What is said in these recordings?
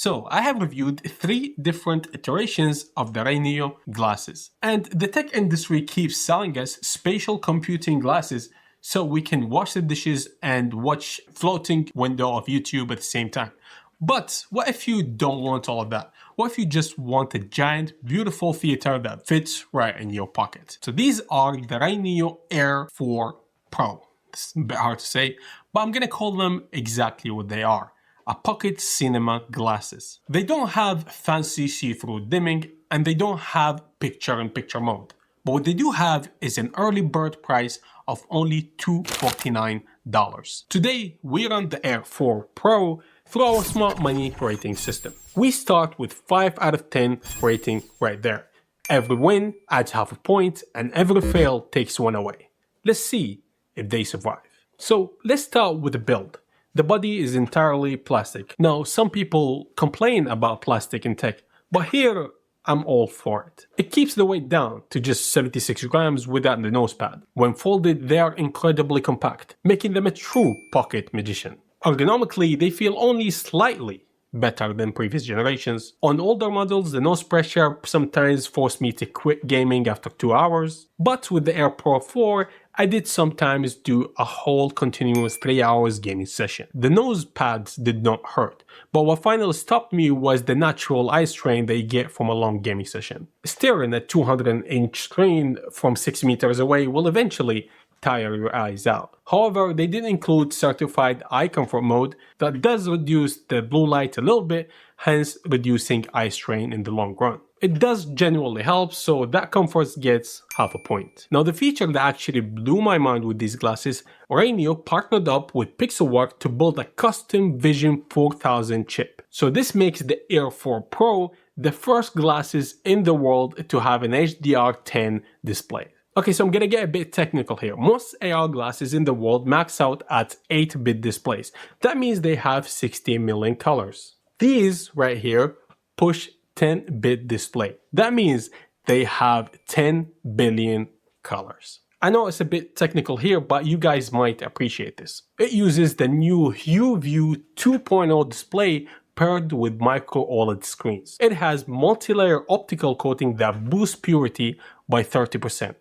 So I have reviewed 3 different iterations of the RayNeo glasses, and the tech industry keeps selling us spatial computing glasses so we can wash the dishes and watch floating window of YouTube at the same time. But what if you don't want all of that? What if you just want a giant, beautiful theater that fits right in your pocket? So these are the RayNeo Air4 Pro. It's a bit hard to say, but I'm gonna call them exactly what they are. A pocket cinema glasses. They don't have fancy see-through dimming and they don't have picture-in-picture mode. But what they do have is an early bird price of only $249. Today, we run the Air4 Pro through our smart money rating system. We start with 5 out of 10 rating right there. Every win adds half a point and every fail takes 1 away. Let's see if they survive. So let's start with the build. The body is entirely plastic. Now, some people complain about plastic in tech, but here I'm all for it. It keeps the weight down to just 76 grams without the nose pad. When folded, they are incredibly compact, making them a true pocket magician. Ergonomically, they feel only slightly better than previous generations. On older models, the nose pressure sometimes forced me to quit gaming after 2 hours, but with the Air Pro 4, I did sometimes do a whole continuous 3 hours gaming session. The nose pads did not hurt, but what finally stopped me was the natural eye strain that you get from a long gaming session. Staring at a 200-inch screen from 6 meters away will eventually tire your eyes out. However, they did include certified eye comfort mode that does reduce the blue light a little bit, hence reducing eye strain in the long run. It does genuinely help, so that comfort gets half a point. Now, the feature that actually blew my mind with these glasses, RayNeo partnered up with Pixelwork to build a custom Vision 4000 chip. So this makes the Air4 Pro the first glasses in the world to have an HDR10 display. Okay, so I'm gonna get a bit technical here. Most AR glasses in the world max out at 8-bit displays. That means they have 16 million colors. These right here push 10-bit display. That means they have 10 billion colors. I know it's a bit technical here, but you guys might appreciate this. It uses the new HuView 2.0 display paired with micro OLED screens. It has multi-layer optical coating that boosts purity by 30%.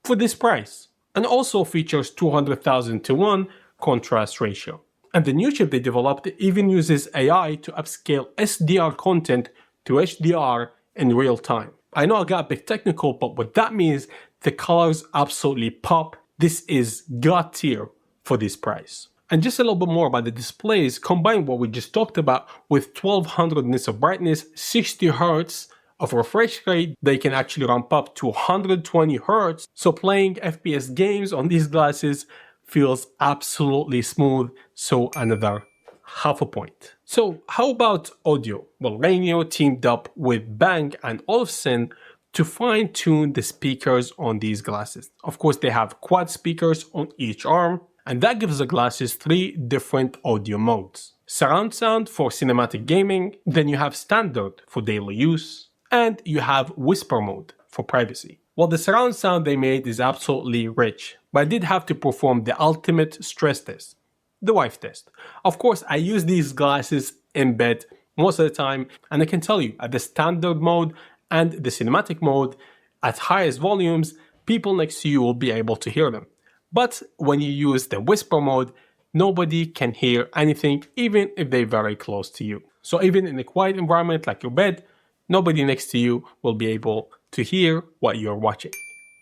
For this price, and also features 200,000 to 1 contrast ratio. And the new chip they developed even uses AI to upscale SDR content to HDR in real time. I know I got a bit technical, but what that means, the colors absolutely pop. This is god tier for this price. And just a little bit more about the displays, combine what we just talked about with 1200 nits of brightness, 60 Hz of refresh rate, they can actually ramp up to 120 Hz. So playing FPS games on these glasses feels absolutely smooth, so another half a point. So how about audio? Well, RayNeo teamed up with Bang and Olufsen to fine-tune the speakers on these glasses. Of course, they have quad speakers on each arm, and that gives the glasses 3 different audio modes. Surround sound for cinematic gaming, then you have standard for daily use, and you have whisper mode for privacy. Well, the surround sound they made is absolutely rich, but I did have to perform the ultimate stress test, the wife test. Of course, I use these glasses in bed most of the time, and I can tell you, at the standard mode and the cinematic mode, at highest volumes, people next to you will be able to hear them. But when you use the whisper mode, nobody can hear anything, even if they're very close to you. So even in a quiet environment like your bed, nobody next to you will be able to hear what you're watching.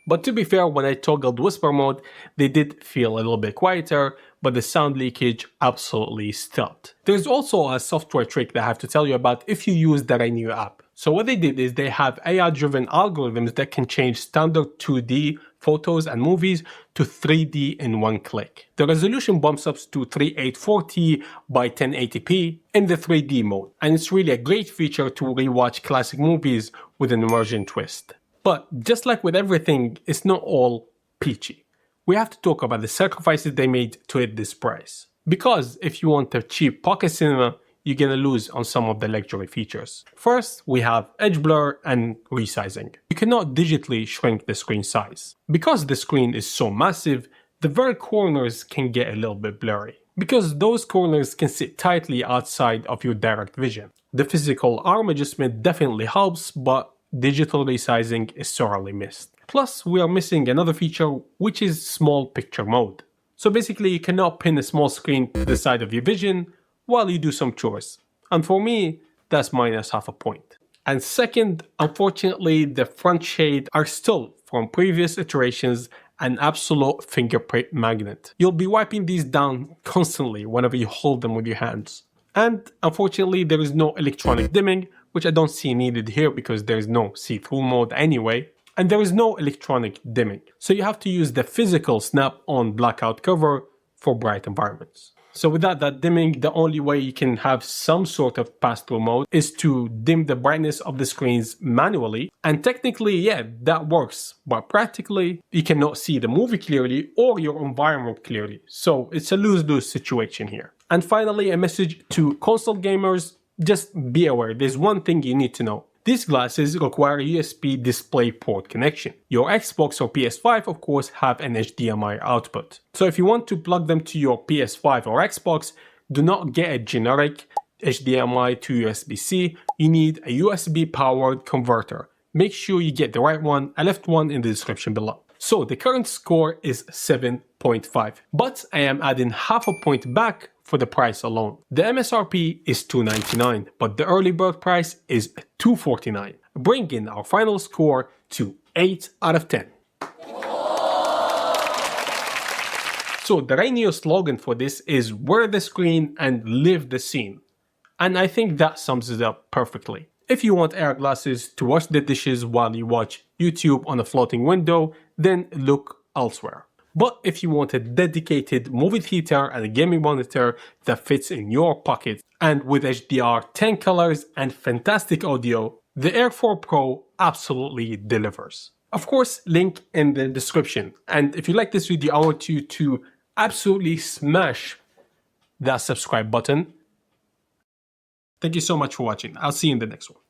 But to be fair, when I toggled whisper mode, they did feel a little bit quieter, but the sound leakage absolutely stopped. There's also a software trick that I have to tell you about if you use the RayNeo app. So what they did is they have AI-driven algorithms that can change standard 2D photos and movies to 3D in one click. The resolution bumps up to 3840 by 1080p in the 3D mode, and it's really a great feature to rewatch classic movies with an immersion twist. But just like with everything, it's not all peachy. We have to talk about the sacrifices they made to hit this price. Because if you want a cheap pocket cinema, you're gonna lose on some of the luxury features. First, we have edge blur and resizing. You cannot digitally shrink the screen size. Because the screen is so massive, the very corners can get a little bit blurry. because those corners can sit tightly outside of your direct vision. The physical arm adjustment definitely helps, but digital resizing is sorely missed. Plus, we are missing another feature, which is small picture mode. So basically, you cannot pin a small screen to the side of your vision while you do some chores. And for me, that's minus half a point. And second, unfortunately, the front shade are still from previous iterations an absolute fingerprint magnet. You'll be wiping these down constantly whenever you hold them with your hands. And unfortunately, there is no electronic dimming, which I don't see needed here because there is no see-through mode anyway. And there is no electronic dimming. So you have to use the physical snap-on blackout cover for bright environments. So without that dimming, the only way you can have some sort of pass-through mode is to dim the brightness of the screens manually. And technically, yeah, that works. But practically, you cannot see the movie clearly or your environment clearly. So it's a lose-lose situation here. And finally, a message to console gamers, just be aware, there's one thing you need to know. These glasses require a USB DisplayPort connection. Your Xbox or PS5 of course have an HDMI output. So if you want to plug them to your PS5 or Xbox, do not get a generic HDMI to USB-C, you need a USB powered converter. Make sure you get the right one, I left one in the description below. So the current score is 7.5, but I am adding half a point back for the price alone. The MSRP is $299, but the early bird price is $249, bringing our final score to 8 out of 10. So the RayNeo slogan for this is wear the screen and live the scene. And I think that sums it up perfectly. If you want Air glasses to wash the dishes while you watch YouTube on a floating window, then look elsewhere. But if you want a dedicated movie theater and a gaming monitor that fits in your pocket and with HDR, 10 colors and fantastic audio, the Air4 Pro absolutely delivers. Of course, link in the description. And if you like this video, I want you to absolutely smash that subscribe button. Thank you so much for watching. I'll see you in the next one.